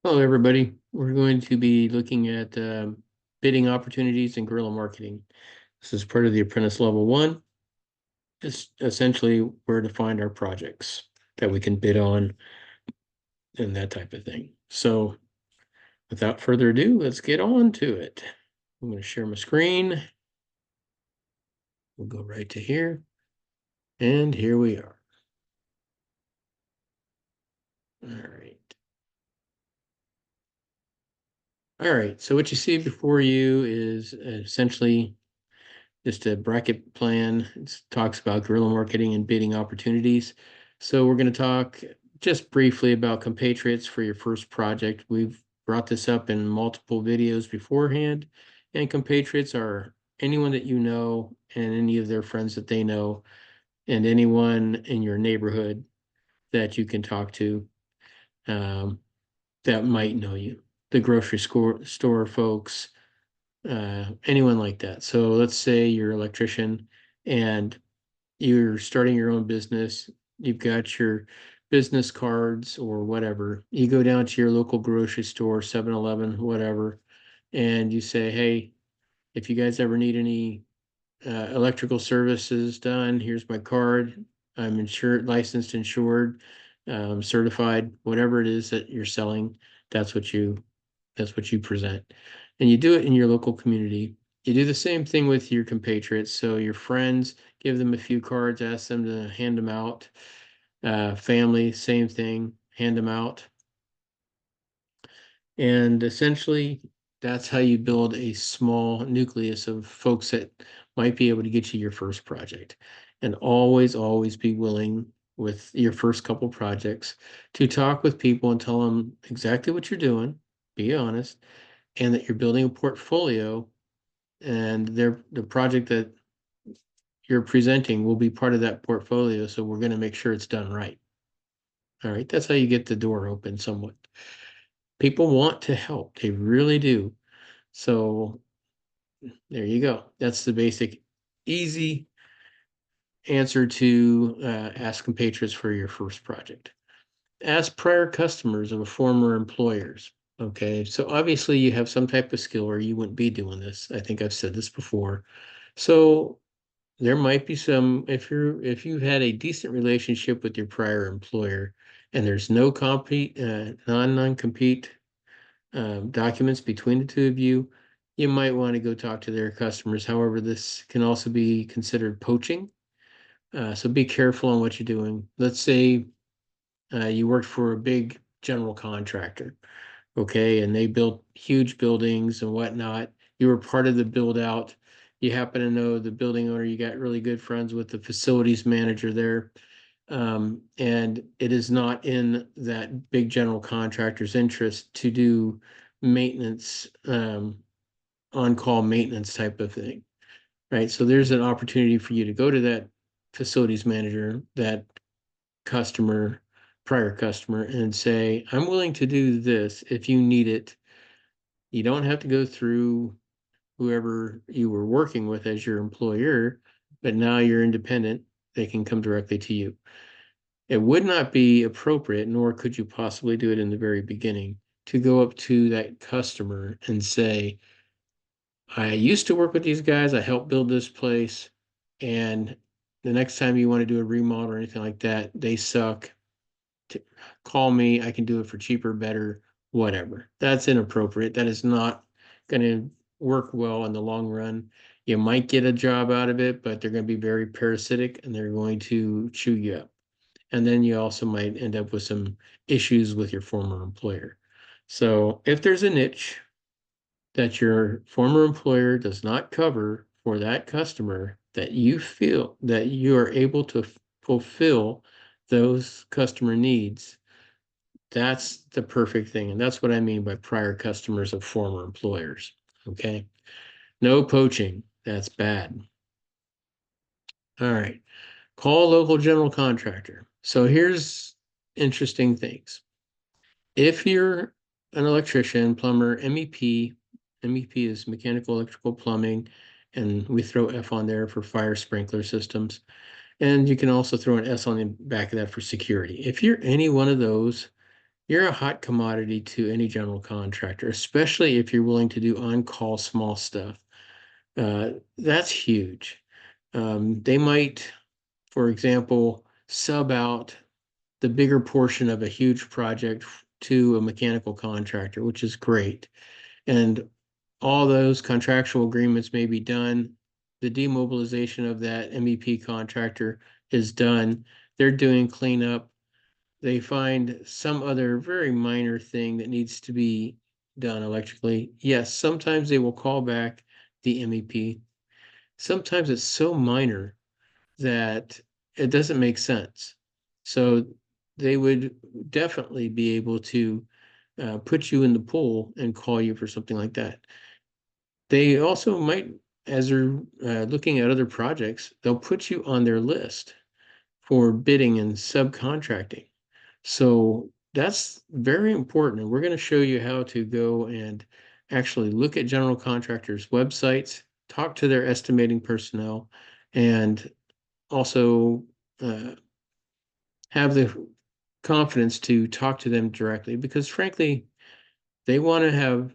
Hello, everybody. We're going to be looking at bidding opportunities and guerrilla marketing. This is part of the Apprentice Level 1. It's essentially where to find our projects that we can bid on and that type of thing. So without further ado, let's get on to it. I'm going to share my screen. We'll go right to here. And here we are. All right. All right. So what you see before you is essentially just a bracket plan. It talks about guerrilla marketing and bidding opportunities. So we're going to talk just briefly about compatriots for your first project. We've brought this up in multiple videos beforehand, and compatriots are anyone that you know and any of their friends that they know, and anyone in your neighborhood that you can talk to that might know you. The grocery store folks, anyone like that. So let's say you're an electrician and you're starting your own business. You've got your business cards or whatever. You go down to your local grocery store, 7-Eleven, whatever, and you say, hey, if you guys ever need any electrical services done, here's my card. I'm insured, licensed, insured, certified, whatever it is that you're selling. That's what you present. And you do it in your local community. You do the same thing with your compatriots. So your friends, give them a few cards, ask them to hand them out. Family, same thing, hand them out. And essentially, that's how you build a small nucleus of folks that might be able to get you your first project. And always be willing with your first couple projects to talk with people and tell them exactly what you're doing, be honest, and that you're building a portfolio, and the project that you're presenting will be part of that portfolio. So we're going to make sure it's done right. All right. That's how you get the door open somewhat. People want to help. They really do. So there you go. That's the basic, easy answer to ask compatriots for your first project. Ask prior customers of a former employers. Okay, so obviously you have some type of skill or you wouldn't be doing this. I think I've said this before. So there might be some, if you've had a decent relationship with your prior employer and there's no compete, non-compete documents between the two of you, you might want to go talk to their customers. However, this can also be considered poaching. So be careful on what you're doing. Let's say you worked for a big general contractor, okay, and they built huge buildings and whatnot. You were part of the build out. You happen to know the building owner, you got really good friends with the facilities manager there. And it is not in that big general contractor's interest to do maintenance, on-call maintenance type of thing, right? So there's an opportunity for you to go to that facilities manager, that customer, prior customer, and say, I'm willing to do this if you need it. You don't have to go through whoever you were working with as your employer, but now you're independent. They can come directly to you. It would not be appropriate, nor could you possibly do it in the very beginning, to go up to that customer and say, I used to work with these guys, I helped build this place, and the next time you want to do a remodel or anything like that, they suck. Call me, I can do it for cheaper, better, whatever. That's inappropriate. That is not going to work well in the long run. You might get a job out of it, but they're going to be very parasitic and they're going to chew you up. And then you also might end up with some issues with your former employer. So if there's a niche that your former employer does not cover for that customer, that you feel that you are able to fulfill those customer needs, that's the perfect thing. And that's what I mean by prior customers of former employers. Okay. No poaching. That's bad. All right. Call local general contractor. So here's interesting things. If you're an electrician, plumber, MEP, MEP is mechanical, electrical, plumbing, and we throw F on there for fire sprinkler systems. And you can also throw an S on the back of that for security. If you're any one of those, you're a hot commodity to any general contractor, especially if you're willing to do on-call small stuff. That's huge. They might, for example, sub out the bigger portion of a huge project to a mechanical contractor, which is great. And all those contractual agreements may be done. The demobilization of that MEP contractor is done. They're doing cleanup. They find some other very minor thing that needs to be done electrically. Yes, sometimes they will call back the MEP. Sometimes it's so minor that it doesn't make sense. So they would definitely be able to put you in the pool and call you for something like that. They also might, as they're looking at other projects, they'll put you on their list for bidding and subcontracting. So that's very important. And we're going to show you how to go and actually look at general contractors' websites, talk to their estimating personnel, and also uh, have the confidence to talk to them directly because, frankly, they want to have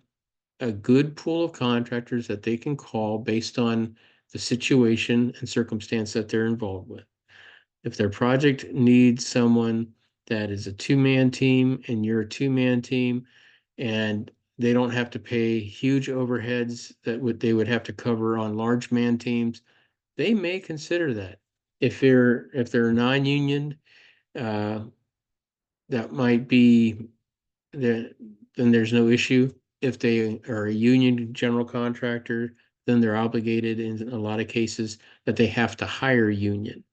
a good pool of contractors that they can call based on the situation and circumstance that they're involved with. If their project needs someone that is a two-man team and you're a two-man team and they don't have to pay huge overheads that they would have to cover on large man teams, they may consider that. If they're non-union, uh, that might be then there's no issue. If they are a union general contractor, then they're obligated in a lot of cases that they have to hire a union.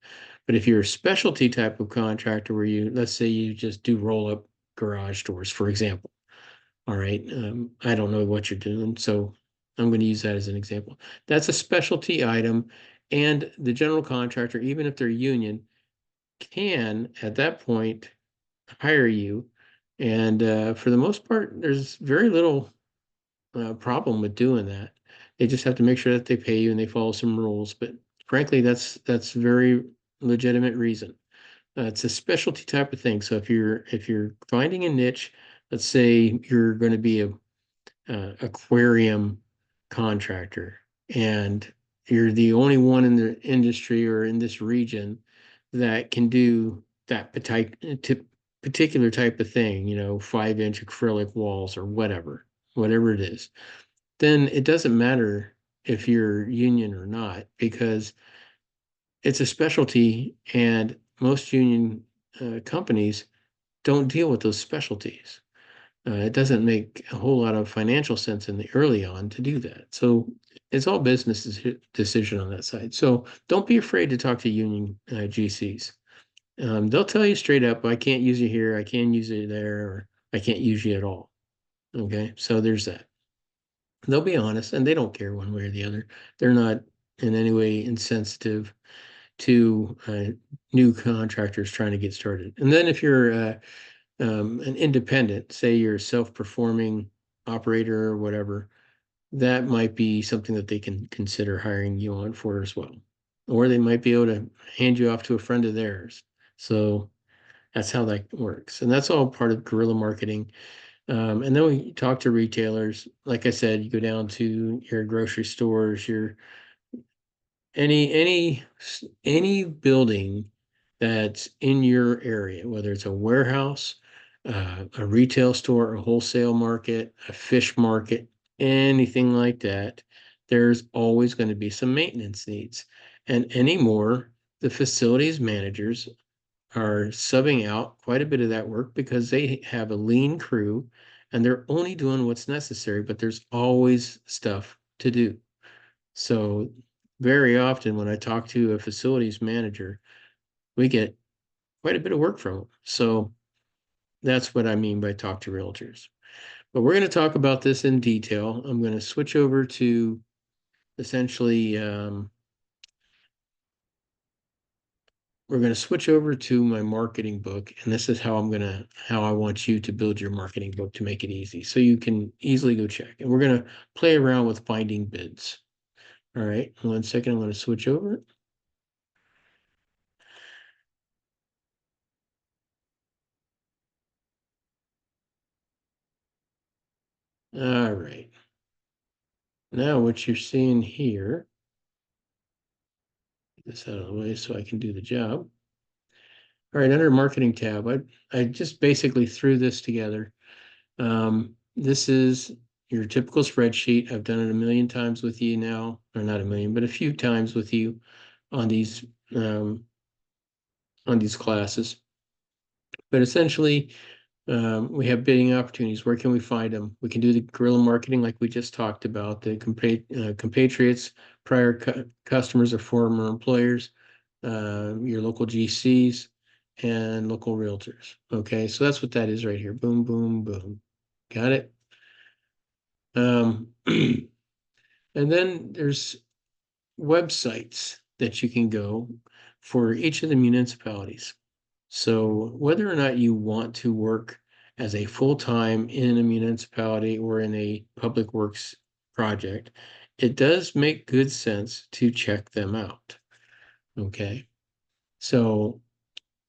But if you're a specialty type of contractor where let's say you just do roll up garage doors, for example. All right. I don't know what you're doing, so I'm going to use that as an example. That's a specialty item. And the general contractor, even if they're union, can at that point hire you. And for the most part, there's very little problem with doing that. They just have to make sure that they pay you and they follow some rules. But frankly, that's very legitimate reason. It's a specialty type of thing. So if you're finding a niche, let's say you're going to be a aquarium contractor and you're the only one in the industry or in this region that can do that particular type of thing, 5-inch acrylic walls or whatever it is, then it doesn't matter if you're union or not because it's a specialty and most union companies don't deal with those specialties. It doesn't make a whole lot of financial sense in the early on to do that. So it's all business decision on that side. So don't be afraid to talk to union GCs. They'll tell you straight up, I can't use you here, I can use you there, or I can't use you at all. Okay, so there's that. They'll be honest and they don't care one way or the other. They're not in any way insensitive to new contractors trying to get started. And then if you're an independent, say you're a self-performing operator or whatever, that might be something that they can consider hiring you on for as well. Or they might be able to hand you off to a friend of theirs. So that's how that works. And that's all part of guerrilla marketing. And then we talk to retailers. Like I said, you go down to your grocery stores, your any building that's in your area, whether it's a warehouse, a retail store, a wholesale market, a fish market, anything like that, there's always going to be some maintenance needs. And anymore, the facilities managers are subbing out quite a bit of that work because they have a lean crew and they're only doing what's necessary, but there's always stuff to do. So very often when I talk to a facilities manager, we get quite a bit of work from them. So that's what I mean by talk to realtors. But we're going to talk about this in detail. I'm going to switch over to essentially, we're going to switch over to my marketing book. And this is how I want you to build your marketing book to make it easy. So you can easily go check. And we're going to play around with finding bids. All right, 1 second, I'm going to switch over. All right. Now what you're seeing here, get this out of the way so I can do the job. All right, under marketing tab, I just basically threw this together. This is your typical spreadsheet. I've done it a million times with you now, or not a million, but a few times with you on these um, classes. But essentially, we have bidding opportunities. Where can we find them? We can do the guerrilla marketing like we just talked about, the compatriots, prior customers or former employers, your local GCs, and local realtors. Okay, so that's what that is right here. Boom, boom, boom. Got it? And then there's websites that you can go for each of the municipalities. So whether or not you want to work as a full-time in a municipality or in a public works project, it does make good sense to check them out. Okay. So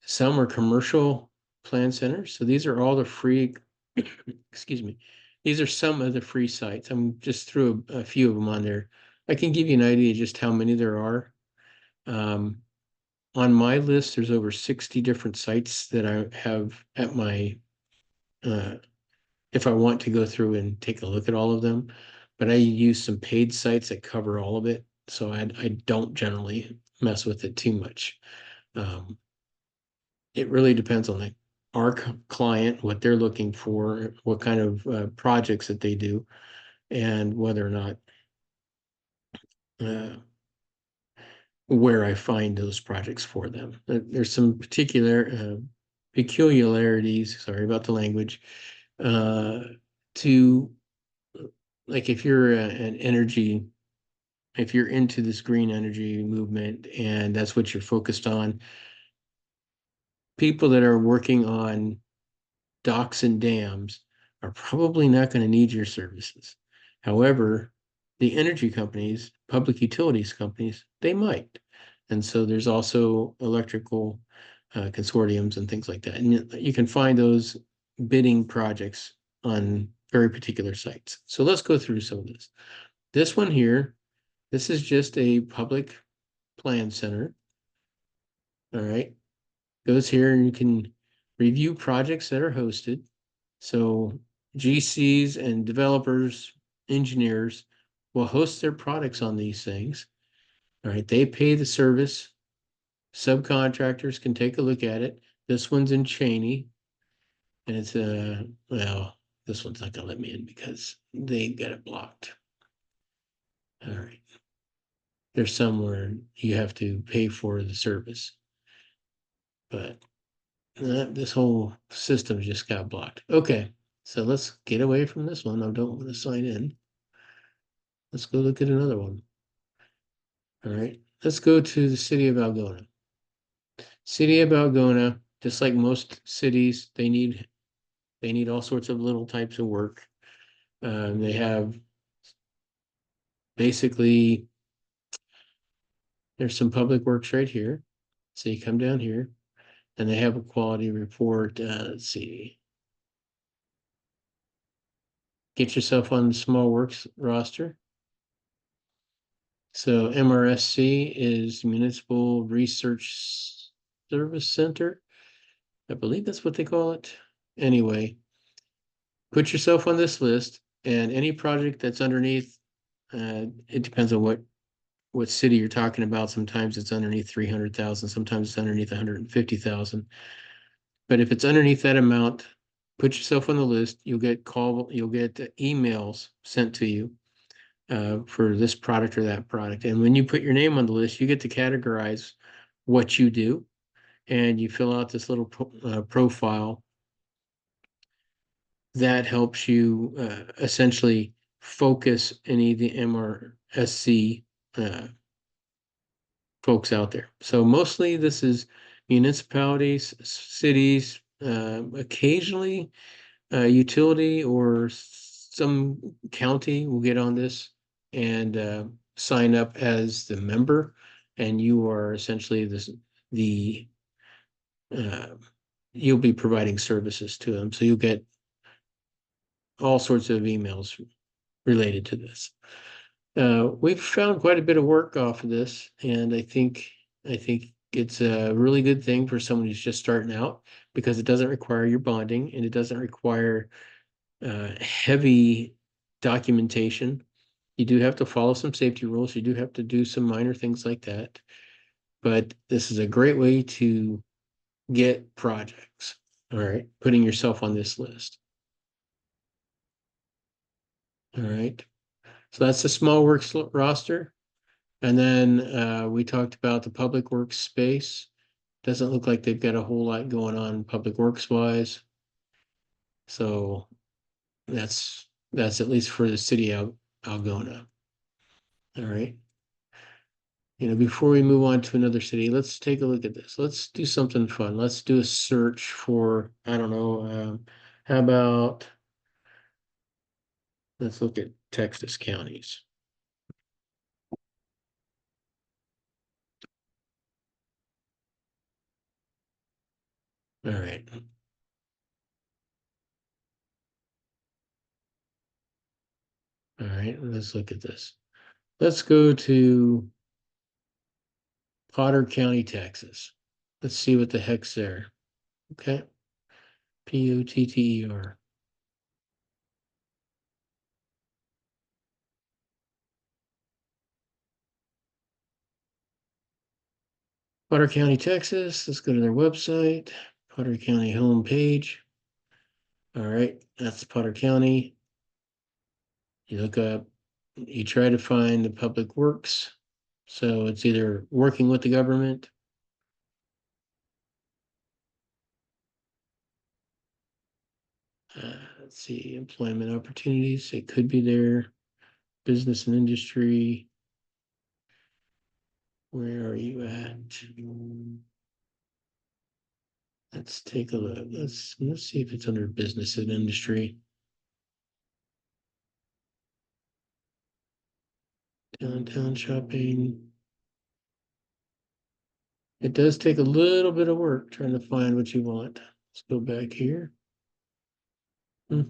some are commercial plan centers. So these are all the free, excuse me, these are some of the free sites. I'm just threw a few of them on there. I can give you an idea just how many there are. On my list, there's over 60 different sites that I have at my, uh, if I want to go through and take a look at all of them, but I use some paid sites that cover all of it. So I don't generally mess with it too much. Um, it really depends on our client, what they're looking for, what kind of projects that they do, and whether or not uh, where I find those projects for them. There's some particular peculiarities, sorry about the language, uh, to like if you're an energy, if you're into this green energy movement and that's what you're focused on, people that are working on docks and dams are probably not going to need your services. However, the energy companies, public utilities companies, they might. And so there's also electrical consortiums and things like that. And you can find those bidding projects on very particular sites. So let's go through some of this. This one here, this is just a public plan center. All right. Goes here and you can review projects that are hosted. So GCs and developers, engineers will host their products on these things. All right, they pay the service. Subcontractors can take a look at it. This one's in Cheney, and it's well, this one's not gonna let me in because they got it blocked. All right, there's somewhere you have to pay for the service, but this whole system just got blocked. Okay, so let's get away from this one. I don't want to sign in. Let's go look at another one. All right, let's go to the city of Algona. City of Algona, just like most cities, they need all sorts of little types of work. They have basically there's some public works right here. So you come down here, and they have a quality report. Let's see, get yourself on the small works roster. So MRSC is Municipal Research Service Center. I believe that's what they call it. Anyway, put yourself on this list, and any project that's underneath, it depends on what city you're talking about. Sometimes it's underneath 300,000, sometimes it's underneath 150,000. But if it's underneath that amount, put yourself on the list. You'll get emails sent to you for this product or that product. And when you put your name on the list, you get to categorize what you do, and you fill out this little profile that helps you essentially focus any of the MRSC folks out there. So mostly this is municipalities, cities, occasionally utility or some county will get on this and sign up as the member, and you are essentially the uh, you'll be providing services to them. So you'll get all sorts of emails related to this. We've found quite a bit of work off of this, and I think it's a really good thing for someone who's just starting out because it doesn't require your bonding and it doesn't require heavy documentation. You do have to follow some safety rules. You do have to do some minor things like that. But this is a great way to get projects. All right, putting yourself on this list. All right. So that's the small works roster. And then we talked about the public works space. Doesn't look like they've got a whole lot going on public works wise. So that's at least for the city of Algona. All right. Before we move on to another city, let's take a look at this. Let's do something fun. Let's do a search for, I don't know, how about, let's look at Texas counties. All right. All right, let's look at this. Let's go to Potter County, Texas. Let's see what the heck's there. Okay. Potter. Potter County, Texas. Let's go to their website. Potter County homepage. All right, that's Potter County. You look up, you try to find the public works. So it's either working with the government. Let's see, employment opportunities. It could be there. Business and industry. Where are you at? Let's take a look. Let's see if it's under business and industry. Downtown shopping. It does take a little bit of work trying to find what you want. Let's go back here. All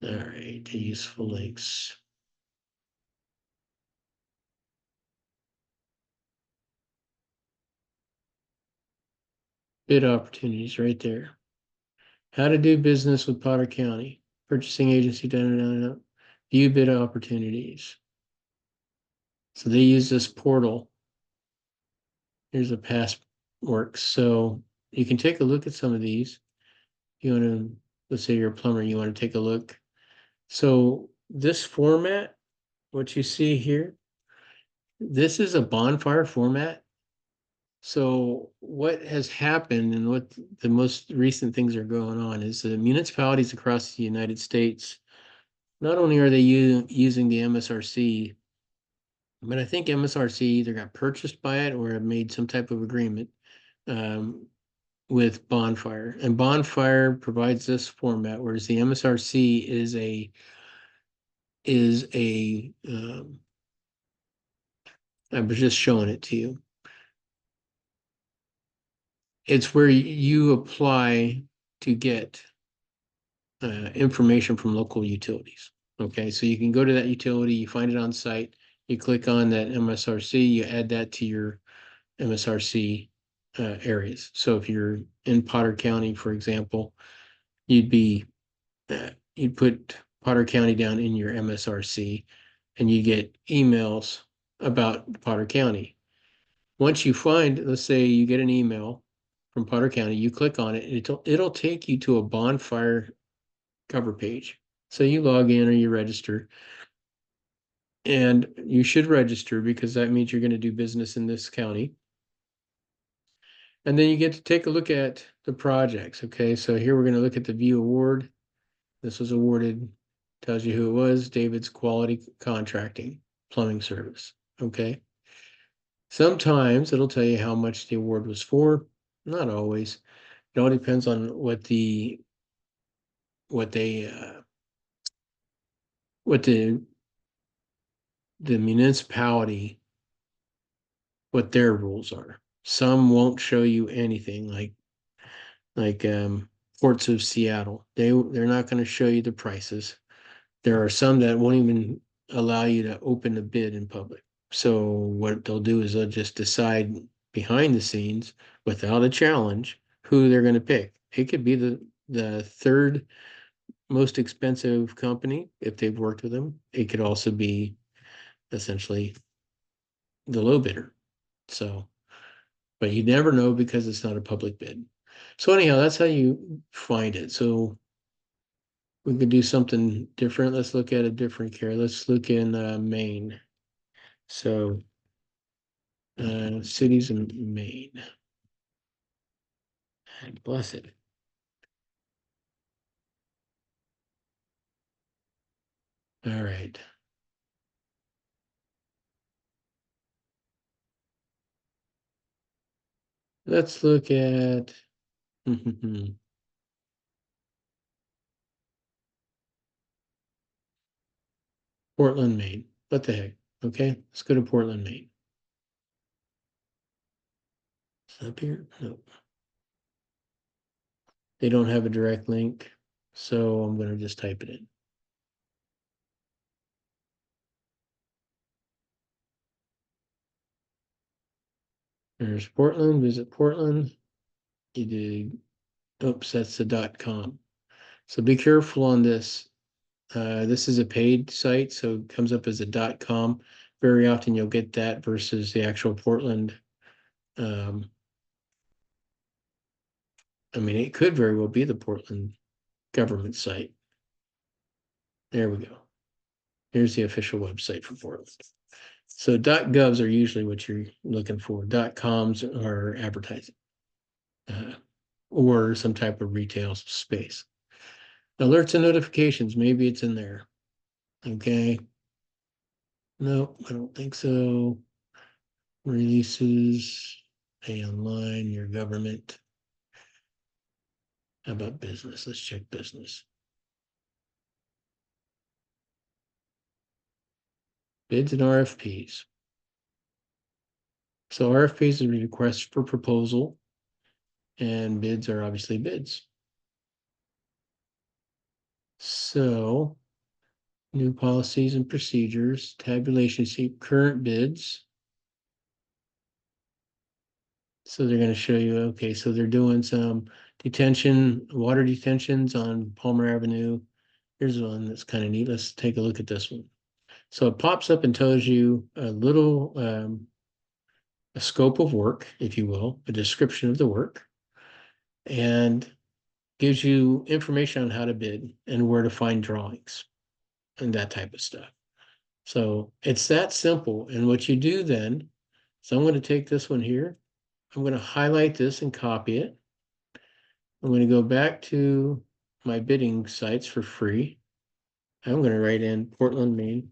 right, useful links. Bid opportunities right there. How to do business with Potter County. Purchasing agency, view bid opportunities. So they use this portal. Here's a past work. So you can take a look at some of these. You want to, let's say you're a plumber, you want to take a look. So this format, what you see here, this is a bonfire format. So what has happened and what the most recent things are going on is the municipalities across the United States, not only are they using the MSRC, but I think MSRC either got purchased by it or have made some type of agreement um, with Bonfire. And Bonfire provides this format, whereas the MSRC is a I was just showing it to you. It's where you apply to get information from local utilities. Okay, so you can go to that utility, you find it on site, you click on that MSRC, you add that to your MSRC areas. So if you're in Potter County, for example, you'd put Potter County down in your MSRC, and you get emails about Potter County. Once you find, let's say you get an email from Potter County, you click on it, and it'll take you to a bonfire cover page. So you log in or you register, and you should register because that means you're going to do business in this county. And then you get to take a look at the projects. Okay, so here we're going to look at the view award. This was awarded, tells you who it was, David's Quality Contracting Plumbing Service. Okay. Sometimes it'll tell you how much the award was for. Not always. It all depends on what the what they what the municipality, what their rules are. Some won't show you anything like Ports of Seattle. They're not going to show you the prices. There are some that won't even allow you to open a bid in public. So what they'll do is they'll just decide behind the scenes without a challenge who they're going to pick. It could be the third most expensive company if they've worked with them. It could also be essentially the low bidder. So, but you never know because it's not a public bid. So anyhow, that's how you find it. So we could do something different. Let's look at a different care. Let's look in Maine. So cities in Maine. Bless it. All right. Let's look at Portland, Maine. What the heck? Okay, let's go to Portland, Maine. Is it up here? No, they don't have a direct link, so I'm going to just type it in. There's Portland. Visit Portland. You did. Oops, that's the .com. So be careful on this. This is a paid site, so it comes up as a .com. Very often you'll get that versus the actual Portland. I mean, it could very well be the Portland government site. There we go. Here's the official website for Portland. So .govs are usually what you're looking for. .coms are advertising or some type of retail space. Alerts and notifications, maybe it's in there. Okay. No, I don't think so. Releases, pay online, your government. How about business? Let's check business. Bids and RFPs. So RFPs are requests for proposal, and bids are obviously bids. So new policies and procedures, tabulation sheet, current bids. So they're going to show you, okay, so they're doing some water detentions on Palmer Avenue. Here's one that's kind of neat. Let's take a look at this one. So it pops up and tells you a little, a scope of work, if you will, a description of the work, and gives you information on how to bid and where to find drawings and that type of stuff. So it's that simple. And what you do then, so I'm going to take this one here. I'm going to highlight this and copy it. I'm going to go back to my bidding sites for free. I'm going to write in Portland, Maine.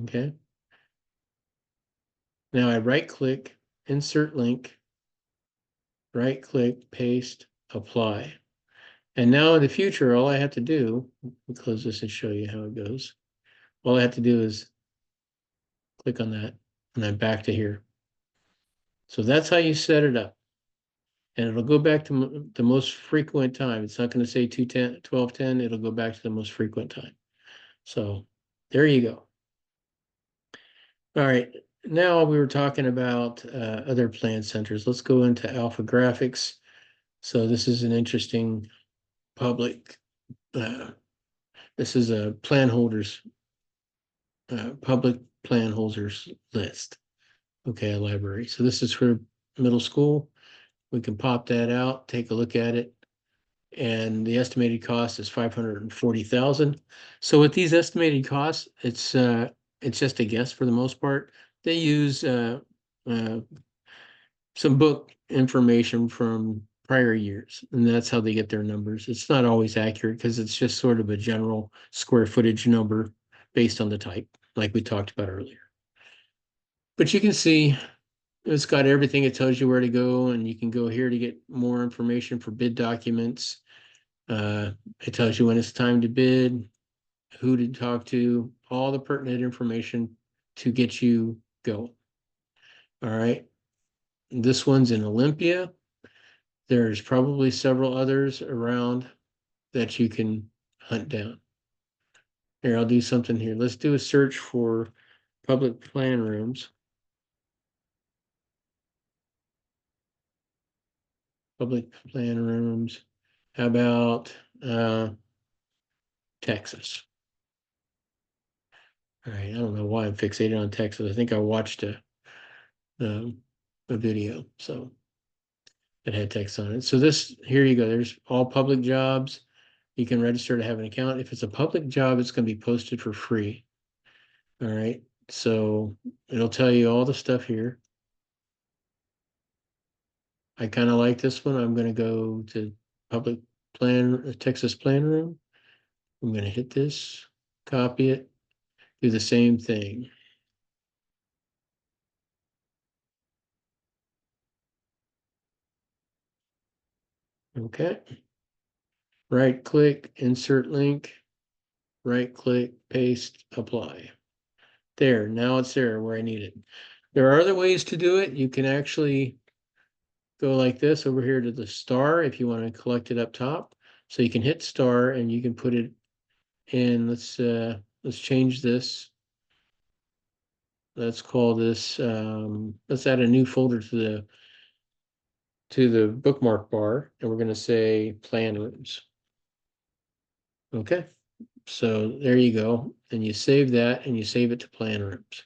Okay. Now I right click, insert link, right click, paste, apply. And now in the future, all I have to do, let me close this and show you how it goes. All I have to do is click on that and I'm back to here. So that's how you set it up. And it'll go back to the most frequent time. It's not going to say 210, 1210. It'll go back to the most frequent time. So there you go. All right. Now we were talking about other plan centers. Let's go into Alpha Graphics. So this is an interesting public, this is a plan holders, public plan holders list. Okay, a library. So this is for middle school. We can pop that out, take a look at it. And the estimated cost is 540,000. So with these estimated costs, it's just a guess for the most part. They use some book information from prior years, and that's how they get their numbers. It's not always accurate because it's just sort of a general square footage number based on the type, like we talked about earlier. But you can see it's got everything. It tells you where to go, and you can go here to get more information for bid documents. It tells you when it's time to bid, who to talk to, all the pertinent information to get you going. All right. This one's in Olympia. There's probably several others around that you can hunt down. Here, I'll do something here. Let's do a search for public plan rooms. Public plan rooms. How about Texas? All right, I don't know why I'm fixated on Texas. I think I watched um, a video, so that had text on it. So this, here you go. There's all public jobs. You can register to have an account. If it's a public job, it's going to be posted for free. All right. So it'll tell you all the stuff here. I kind of like this one. I'm going to go to public plan, Texas plan room. I'm going to hit this, copy it, do the same thing. Okay. Right click, insert link, right click, paste, apply. There, now it's there where I need it. There are other ways to do it. You can actually go like this over here to the star if you want to collect it up top. So you can hit star and you can put it in. Let's change this. Let's call this let's add a new folder to the bookmark bar, and we're going to say plan rooms. Okay, so there you go, and you save that and you save it to plan rooms.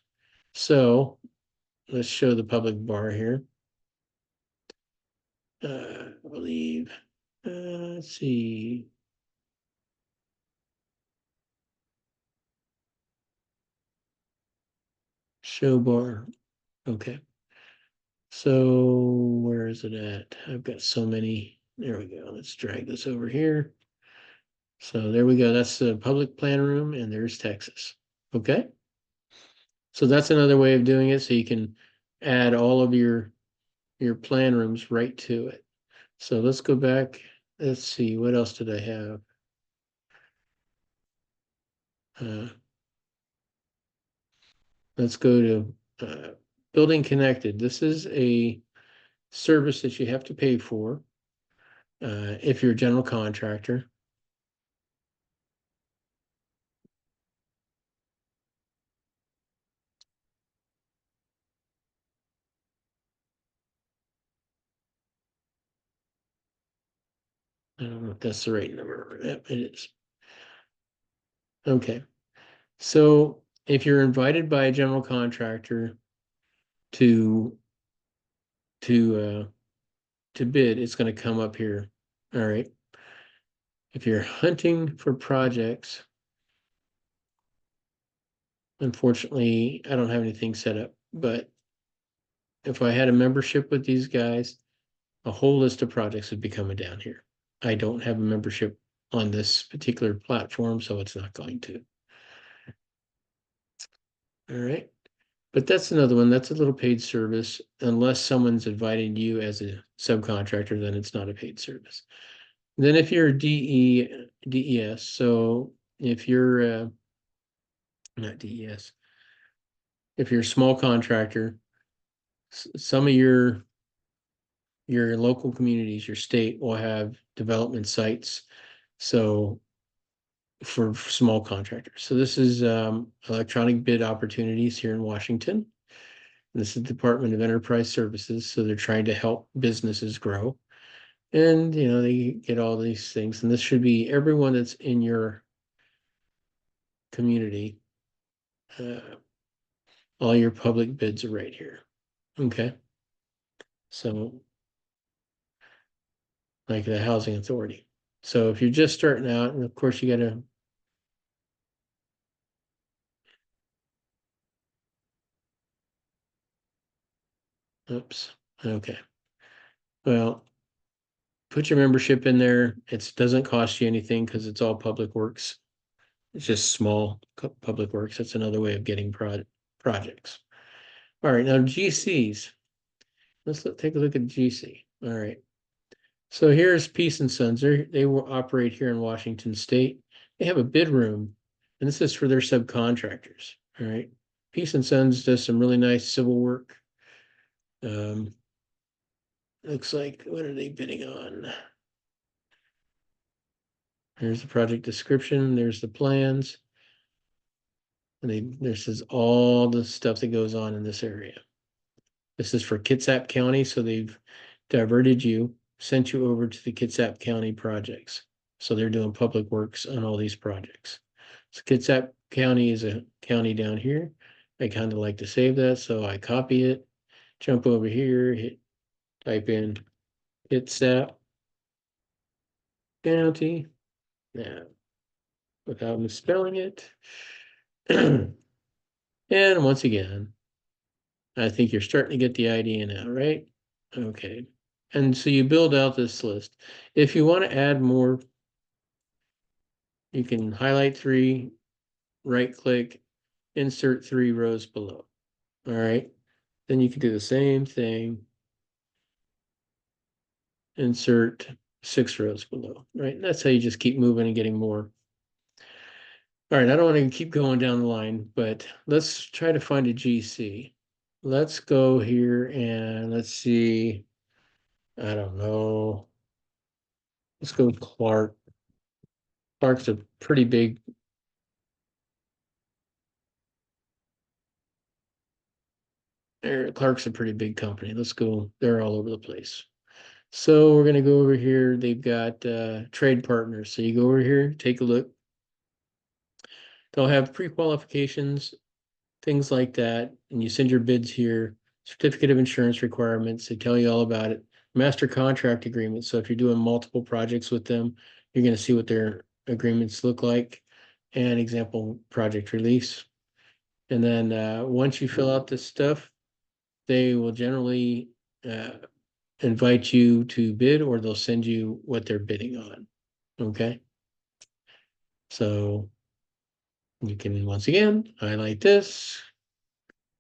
So let's show the public bar here. I believe, let's see. Show bar. Okay. So where is it at? I've got so many. There we go. Let's drag this over here. So there we go. That's the public plan room, and there's Texas. Okay. So that's another way of doing it. So you can add all of your plan rooms right to it. So let's go back. Let's see, what else did I have? Let's go to building connected. This is a service that you have to pay for if you're a general contractor. I don't know if that's the right number. Yep, it is. Okay. So if you're invited by a general contractor to to uh, to bid, it's going to come up here. All right. If you're hunting for projects, unfortunately, I don't have anything set up, but if I had a membership with these guys, a whole list of projects would be coming down here. I don't have a membership on this particular platform, so it's not going to. All right. But that's another one. That's a little paid service. Unless someone's inviting you as a subcontractor, then it's not a paid service. Then if you're DES, so if you're not DES, if you're a small contractor, some of your local communities, your state will have development sites. So for small contractors. So this is electronic bid opportunities here in Washington. This is the Department of Enterprise Services. So they're trying to help businesses grow. And they get all these things. And this should be everyone that's in your community. All your public bids are right here. Okay. So like the housing authority. So if you're just starting out, and of course you got to oops. Okay. Well, put your membership in there. It doesn't cost you anything because it's all public works. It's just small public works. That's another way of getting projects. All right, now GCs. Let's take a look at GC. All right. So here's Peace and Sons. They will operate here in Washington State. They have a bid room, and this is for their subcontractors. All right. Peace and Sons does some really nice civil work. looks like, what are they bidding on? Here's the project description, there's the plans. And this is all the stuff that goes on in this area. This is for Kitsap County, so they've diverted you, sent you over to the Kitsap County projects. So they're doing public works on all these projects. So Kitsap County is a county down here. I kind of like to save that, so I copy it, jump over here, type in Kitsap County, yeah, without misspelling it. And once again, I think you're starting to get the idea now, right? Okay. And so you build out this list. If you want to add more, you can highlight 3, right click, insert 3 rows below. All right. Then you can do the same thing, insert 6 rows below, right? That's how you just keep moving and getting more. All right, I don't want to keep going down the line, but let's try to find a GC. Let's go here and let's see. I don't know. Let's go with Clark. Clark's a pretty big. Clark's a pretty big company. Let's go. They're all over the place. So we're going to go over here. They've got trade partners. So you go over here, take a look. They'll have pre-qualifications, things like that. And you send your bids here. Certificate of insurance requirements. They tell you all about it. Master contract agreement. So if you're doing multiple projects with them, you're going to see what their agreements look like. And example project release. And then once you fill out this stuff, they will generally invite you to bid, or they'll send you what they're bidding on. Okay. So you can, once again, highlight this,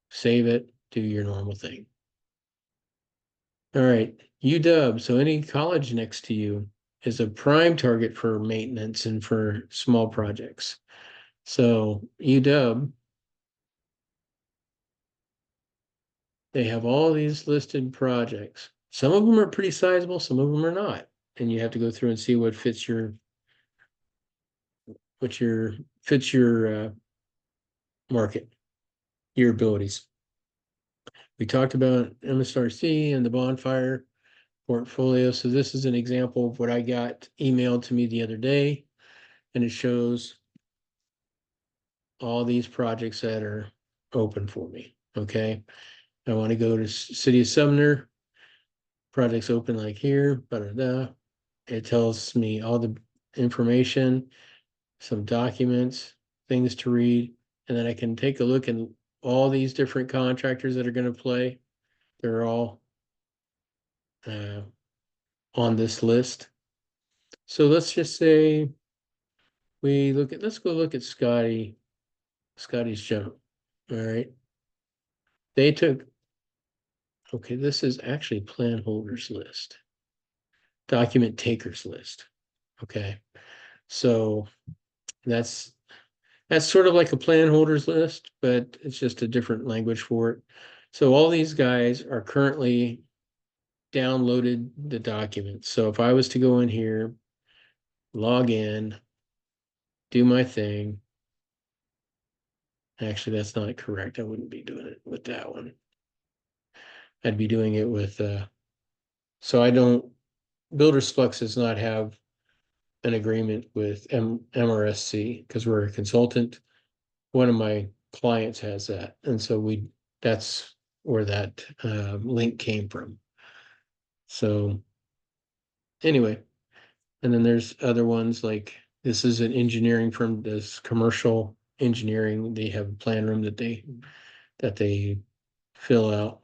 save it, do your normal thing. All right. UW. So any college next to you is a prime target for maintenance and for small projects. So UW, they have all these listed projects. Some of them are pretty sizable, some of them are not. And you have to go through and see what fits your market, your abilities. We talked about MSRC and the bonfire portfolio. So this is an example of what I got emailed to me the other day, and it shows all these projects that are open for me. Okay. I want to go to City of Sumner, projects open like here, it tells me all the information, some documents, things to read, and then I can take a look at all these different contractors that are going to play. They're all on this list. So let's just say let's go look at Scotty's jump. All right. Okay, this is actually plan holders list, document takers list. Okay. So that's sort of like a plan holders list, but it's just a different language for it. So all these guys are currently downloaded the documents. So if I was to go in here, log in, do my thing. Actually, that's not correct. I wouldn't be doing it with that one. I'd be doing it with, so I don't, Builders Flux does not have an agreement with MRSC because we're a consultant. One of my clients has that. And so that's where that link came from. So anyway, and then there's other ones like this is an engineering firm, this commercial engineering. They have a plan room that they fill out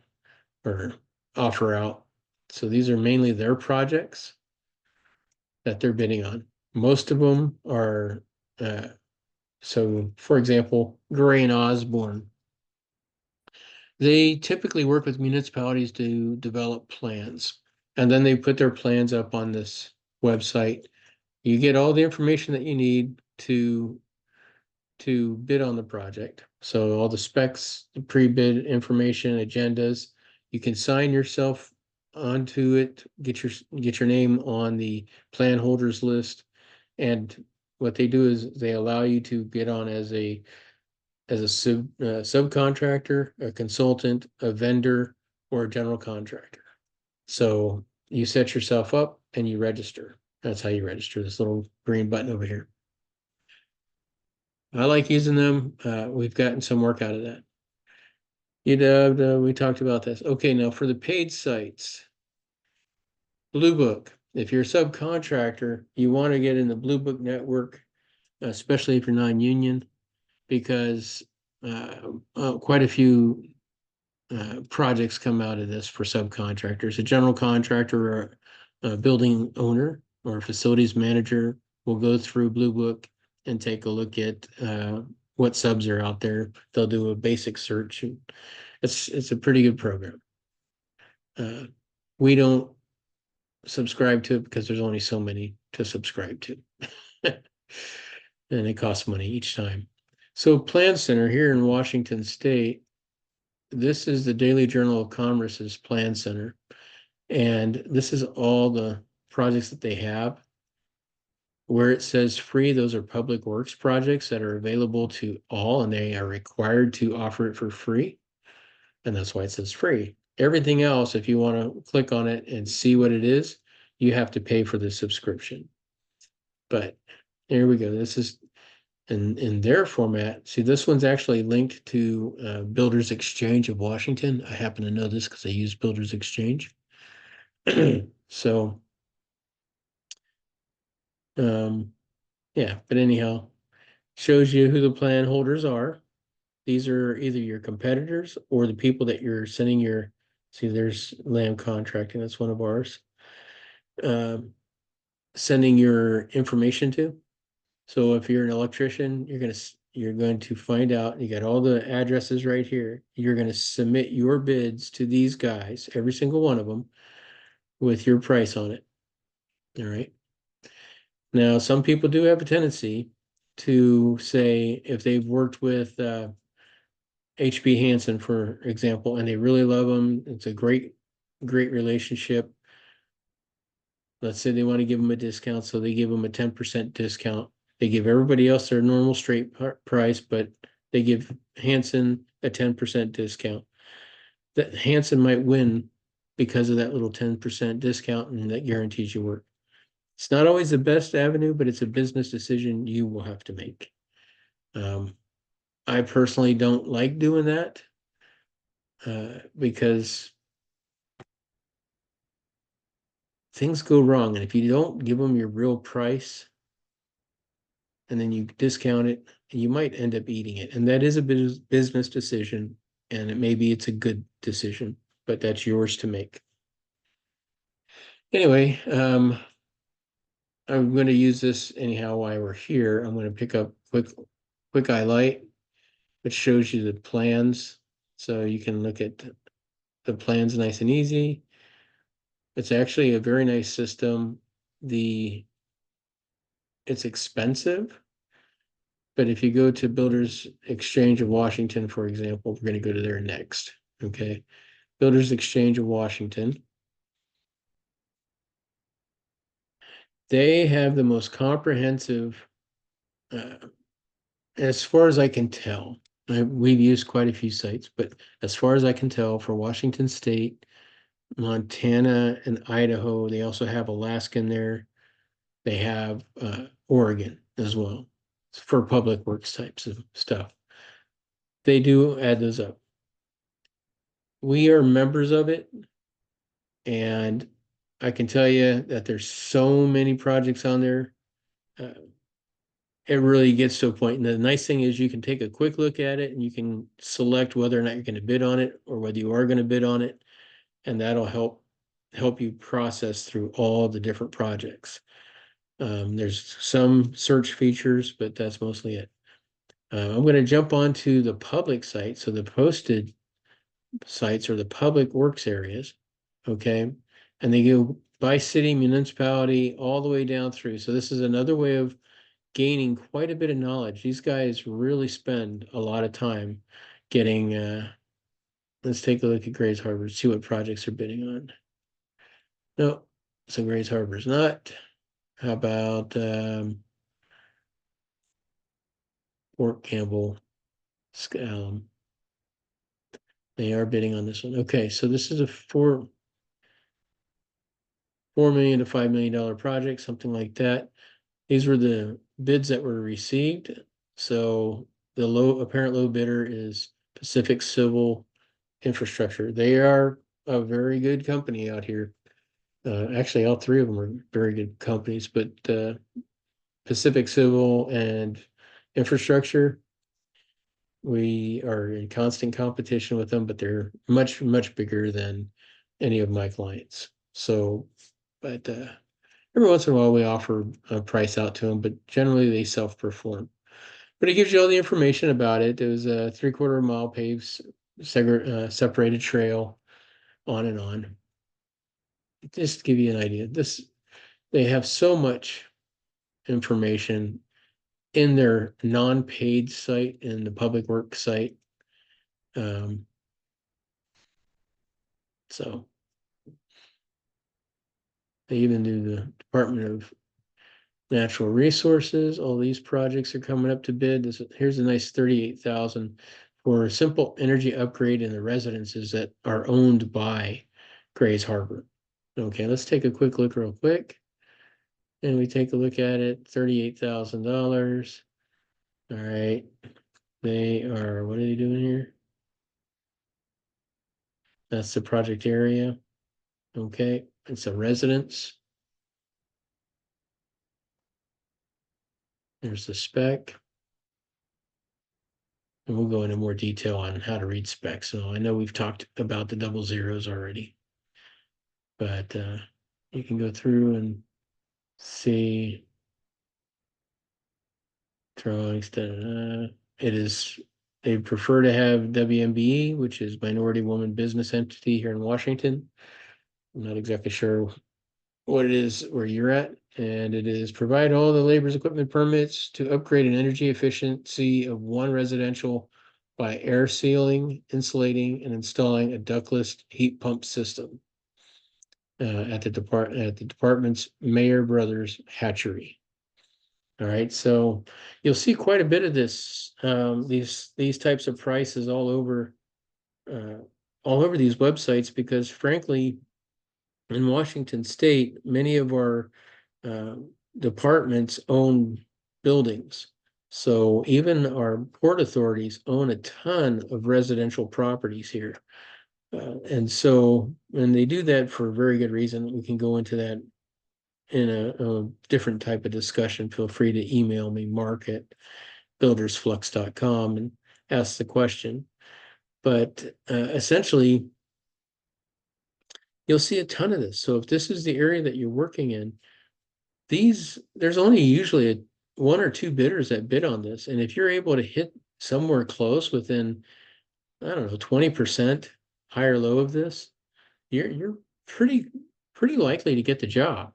or offer out. So these are mainly their projects that they're bidding on. Most of them are, so for example, Gray and Osborne. They typically work with municipalities to develop plans, and then they put their plans up on this website. You get all the information that you need to bid on the project. So all the specs, the pre-bid information, agendas. You can sign yourself onto it, get your name on the plan holders list. And what they do is they allow you to get on as a subcontractor, a consultant, a vendor, or a general contractor. So you set yourself up and you register. That's how you register, this little green button over here. I like using them. We've gotten some work out of that. We talked about this. Okay, now for the paid sites, Blue Book. If you're a subcontractor, you want to get in the Blue Book network, especially if you're non-union, because quite a few projects come out of this for subcontractors. A general contractor or a building owner or a facilities manager will go through Blue Book and take a look at what subs are out there. They'll do a basic search. It's a pretty good program. We don't subscribe to it because there's only so many to subscribe to. And it costs money each time. So Plan Center here in Washington State, this is the Daily Journal of Commerce's Plan Center. And this is all the projects that they have. Where it says free, those are public works projects that are available to all, and they are required to offer it for free. And that's why it says free. Everything else, if you want to click on it and see what it is, you have to pay for the subscription. But here we go. This is in their format. See, this one's actually linked to Builders Exchange of Washington. I happen to know this because I use Builders Exchange. So, yeah, but anyhow, shows you who the plan holders are. These are either your competitors or the people that you're sending your, see, there's Lamb Contracting, that's one of ours. Sending your information to. So if you're an electrician, you're going to find out, you got all the addresses right here. You're going to submit your bids to these guys, every single one of them, with your price on it. All right. Now, some people do have a tendency to say, if they've worked with HB Hansen, for example, and they really love them, it's a great relationship. Let's say they want to give them a discount, so they give them a 10% discount. They give everybody else their normal straight price, but they give Hansen a 10% discount. That Hansen might win because of that little 10% discount, and that guarantees you work. It's not always the best avenue, but it's a business decision you will have to make. I personally don't like doing that because things go wrong. And if you don't give them your real price and then you discount it, you might end up eating it. And that is a business decision. And maybe it's a good decision, but that's yours to make. Anyway, I'm going to use this anyhow while we're here. I'm going to pick up quick highlight, which shows you the plans. So you can look at the plans nice and easy. It's actually a very nice system. It's expensive, but if you go to Builders Exchange of Washington, for example, we're going to go to there next. Okay. Builders Exchange of Washington. They have the most comprehensive, as far as I can tell, we've used quite a few sites, but as far as I can tell, for Washington State, Montana, and Idaho, they also have Alaska in there. They have Oregon as well for public works types of stuff. They do add those up. We are members of it, and I can tell you that there's so many projects on there. It really gets to a point. And the nice thing is you can take a quick look at it and you can select whether or not you're going to bid on it or whether you are going to bid on it. And that'll help you process through all the different projects. There's some search features, but that's mostly it. I'm going to jump onto the public site. So the posted sites are the public works areas. Okay. And they go by city, municipality, all the way down through. So this is another way of gaining quite a bit of knowledge. These guys really spend a lot of time getting, let's take a look at Grays Harbor, see what projects they're bidding on. No, so Grays Harbor is not. How about Fort Campbell? They are bidding on this one. Okay, so this is a $4 million to $5 million project, something like that. These were the bids that were received. So the apparent low bidder is Pacific Civil Infrastructure. They are a very good company out here. Actually, all three of them are very good companies, but Pacific Civil and Infrastructure, we are in constant competition with them, but they're much, much bigger than any of my clients. So, but every once in a while we offer a price out to them, but generally they self-perform. But it gives you all the information about it. It was a 3/4 mile paved separated trail, on and on. Just to give you an idea, they have so much information in their non-paid site in the public works site. Um, so they even do the Department of Natural Resources. All these projects are coming up to bid. Here's a nice 38,000 for a simple energy upgrade in the residences that are owned by Grays Harbor. Okay, let's take a quick look real quick. And we take a look at it, $38,000. All right. They are, what are they doing here? That's the project area. Okay, it's a residence. There's the spec. And we'll go into more detail on how to read specs. So I know we've talked about the double zeros already, but you can go through and see drawings. It is, they prefer to have WMBE, which is Minority Woman Business Entity here in Washington. I'm not exactly sure what it is where you're at. And it is provide all the labor's equipment permits to upgrade an energy efficiency of one residential by air sealing, insulating, and installing a ductless heat pump system at the department's Mayer Brothers hatchery. All right, so you'll see quite a bit of this, these types of prices uh, all over these websites, because frankly, in Washington State, many of our uh, departments own buildings. So even our port authorities own a ton of residential properties here. And so when they do that for a very good reason, we can go into that in a different type of discussion. Feel free to email me, Mark at buildersflux.com, and ask the question. But essentially, you'll see a ton of this. So if this is the area that you're working in, there's only usually one or two bidders that bid on this. And if you're able to hit somewhere close within, I don't know, 20% high or low of this, you're pretty likely to get the job.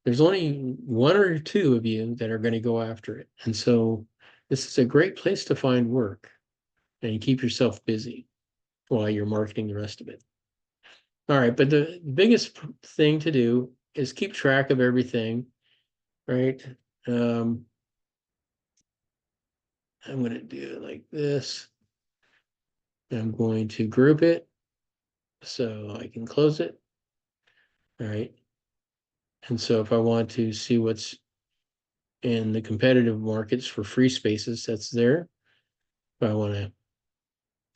There's only one or two of you that are going to go after it. And so this is a great place to find work, and you keep yourself busy while you're marketing the rest of it. All right, but the biggest thing to do is keep track of everything, right? Um, I'm going to do it like this. I'm going to group it so I can close it. All right. And so if I want to see what's in the competitive markets for free spaces, that's there. If I want to,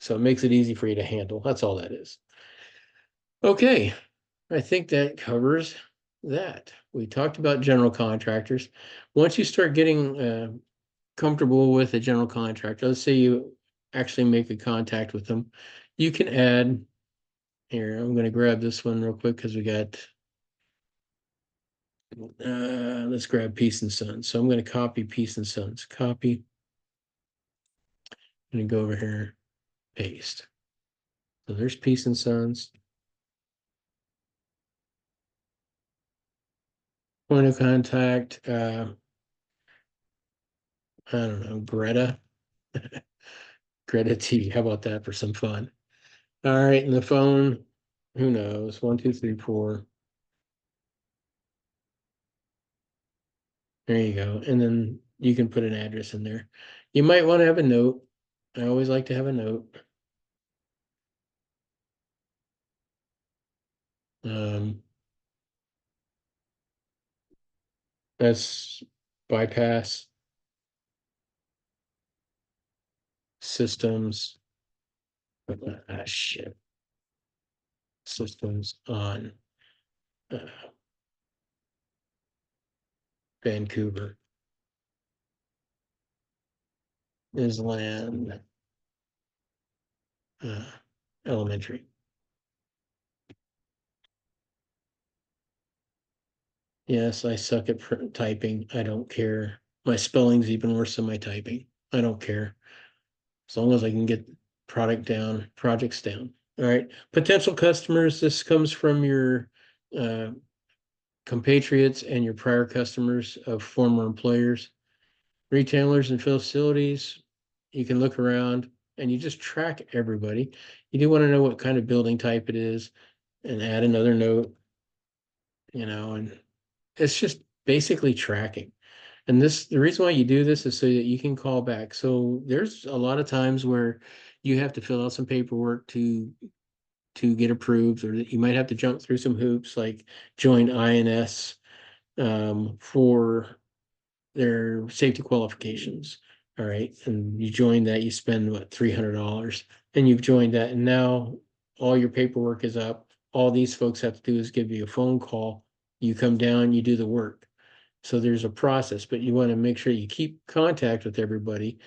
so it makes it easy for you to handle. That's all that is. Okay. I think that covers that. We talked about general contractors. Once you start getting comfortable with a general contractor, let's say you actually make a contact with them, you can add here. I'm going to grab this one real quick because we got, let's grab Peace and Sons. So I'm going to copy Peace and Sons, copy, I'm going to go over here, paste. So there's Peace and Sons. Point of contact, I don't know, Greta T. How about that for some fun? All right, and the phone, who knows? 1, 2, 3, 4. There you go. And then you can put an address in there. You might want to have a note. I always like to have a note. Um, that's bypass systems. Shit. Systems on uh, Vancouver is land uh, elementary. Yes, I suck at typing. I don't care. My spelling's even worse than my typing. I don't care. As long as I can get projects down. All right. Potential customers, this comes from your uh, compatriots and your prior customers of former employers. Retailers and facilities, you can look around and you just track everybody. You do want to know what kind of building type it is and add another note, and it's just basically tracking. And the reason why you do this is so that you can call back. So there's a lot of times where you have to fill out some paperwork to get approved, or that you might have to jump through some hoops, like join INS for their safety qualifications. All right. And you join that, you spend what, $300, and you've joined that. And now all your paperwork is up. All these folks have to do is give you a phone call. You come down, you do the work. So there's a process, but you want to make sure you keep contact with everybody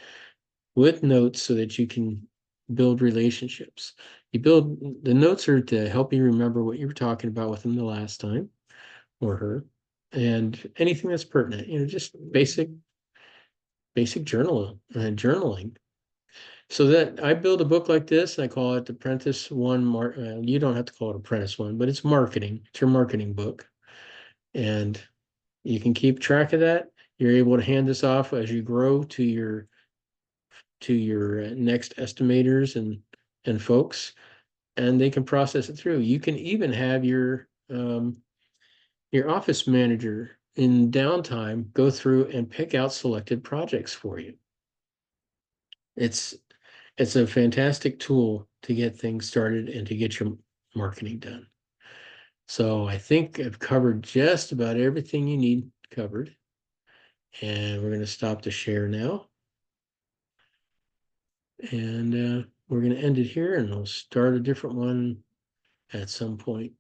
with notes so that you can build relationships. The notes are to help you remember what you were talking about with them the last time, or her, and anything that's pertinent, just basic journaling. So that I build a book like this, and I call it Apprentice One. You don't have to call it Apprentice One, but it's marketing. It's your marketing book, and you can keep track of that. You're able to hand this off as you grow to your next estimators and folks, and they can process it through. You can even have your office manager in downtime go through and pick out selected projects for you. It's it's a fantastic tool to get things started and to get your marketing done. So I think I've covered just about everything you need covered. And we're going to stop the share now. And we're going to end it here, and we'll start a different one at some point.